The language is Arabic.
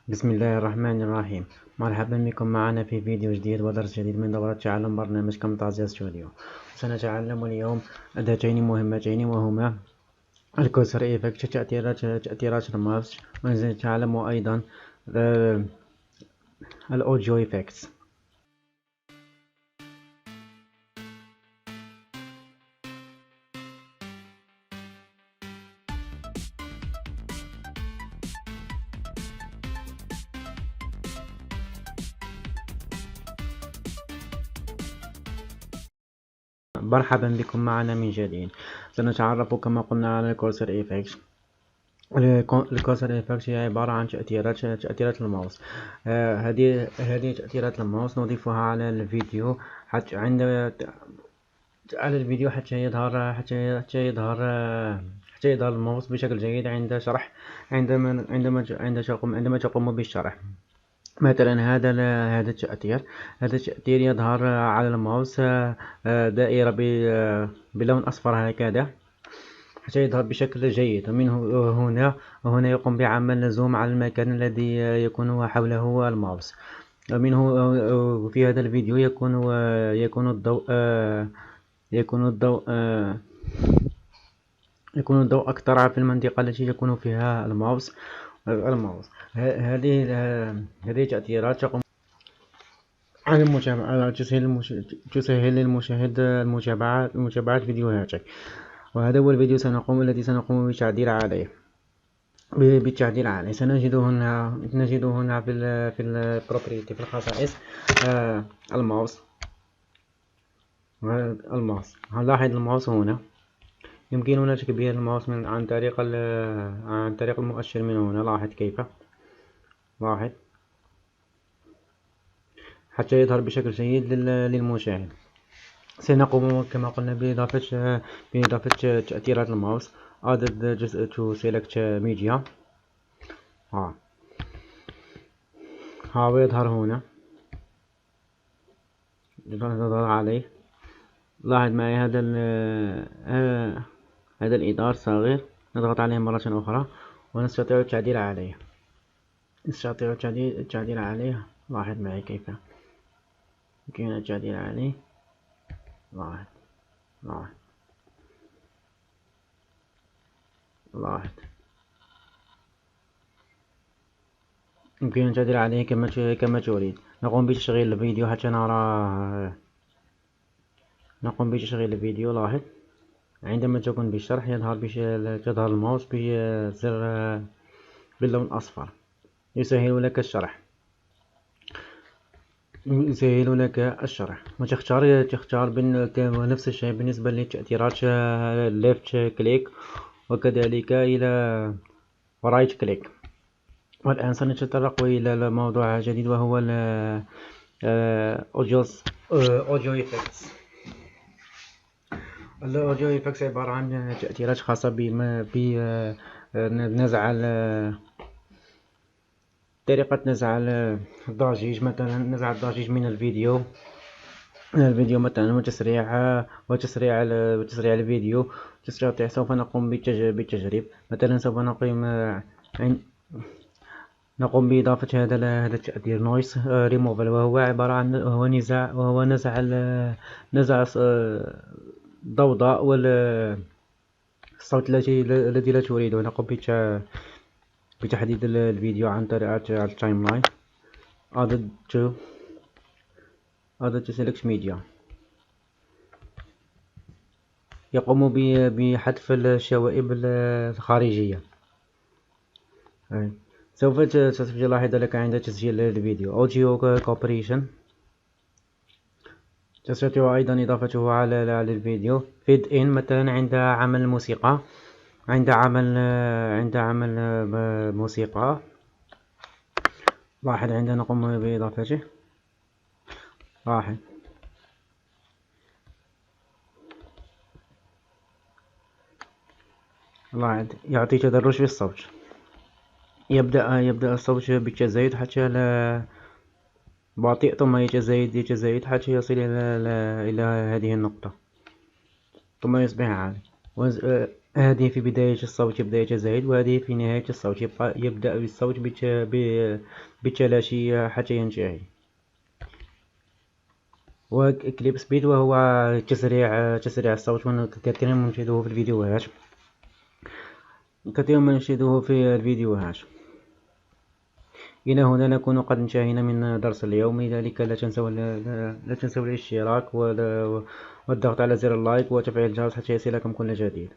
بسم الله الرحمن الرحيم. مرحبا بكم معنا في فيديو جديد ودرس جديد من دورة تعلم برنامج كامتازيا ستوديو. سنتعلم اليوم أداتين مهمتين وهما الكوزر إيفكت تأثيرات الماوس، وسنتعلم أيضا الأوديو إيفكتس. مرحبا بكم معنا من جديد. سنتعرف كما قلنا على الكوزر إيفكت. الكوزر إيفكت هي عبارة عن تأثيرات الماوس. هذه تأثيرات الماوس نضيفها على الفيديو حتى حتى يظهر الماوس بشكل جيد عند شرح عندما تقوم بالشرح. مثلا هذا التأثير يظهر على الماوس دائرة بلون أصفر هكذا حتى يظهر بشكل جيد. هنا يقوم بعمل زوم على المكان الذي يكون حوله الماوس. في هذا الفيديو يكون الضوء يكون الضوء يكون الضوء أكثر في المنطقة التي يكون فيها الماوس. هذه تأثيرات تقوم على المتابعة، تسهل للمشاهد متابعة فيديوهاتك. وهذا هو الفيديو الذي سنقوم بالتعديل عليه. نجد هنا في البروبريتي، في الخصائص، الماوس. نلاحظ الماوس هنا. يمكننا تكبير الماوس عن طريق المؤشر من هنا. لاحظ كيف. حتى يظهر بشكل جيد للمشاهد. سنقوم كما قلنا بإضافة تأثيرات الماوس. added to select media. هو يظهر هنا، نضغط عليه. لاحظ معي هذا الإطار صغير، نضغط عليه مرة أخرى ونستطيع التعديل عليه. لاحظ معي كيف يمكننا التعديل عليه. لاحظ يمكن التعديل عليه كما تريد. نقوم بتشغيل الفيديو حتى نرى. لاحظ عندما تكون بالشرح تظهر الماوس بزر باللون الأصفر. يسهل لك الشرح. وتختار نفس الشيء بالنسبة للتأثيرات left click وكذلك إلى right click. والآن سنتطرق إلى موضوع جديد وهو audio effects. الأوديو إفكتس عبارة عن تأثيرات خاصة طريقة نزع الضجيج. مثلا نزع الضجيج من الفيديو مثلا، وتسريع الفيديو. سوف نقوم بالتجريب. مثلا سوف نقوم بإضافة هذا التأثير noise removal، وهو عبارة عن نزع الضوضاء والصوت الذي لا تريده. نقوم بتحديد الفيديو عن طريق التايم لاين. added to select media. يقوم بحذف الشوائب الخارجية. سوف تلاحظ لك عند تسجيل الفيديو audio compression. تستطيع أيضا إضافته على الفيديو. feed in مثلا عند عمل موسيقى. لاحظ عندما نقوم بإضافته. لاحظ يعطي تدرج في الصوت. يبدأ الصوت بالتزايد حتى بطيء، ثم يتزايد حتى يصل إلى هذه النقطة، ثم يصبح عالي. هذه في بداية الصوت يبدأ يتزايد، وهذه في نهاية الصوت يبدأ بالصوت بالتلاشي حتى ينتهي. وكليب سبيد وهو تسريع الصوت، كثيرا ما نشاهده في الفيديوهات، إلى هنا نكون قد انتهينا من درس اليوم. لذلك لا تنسوا الاشتراك والضغط على زر اللايك وتفعيل الجرس حتى يصلكم كل جديد.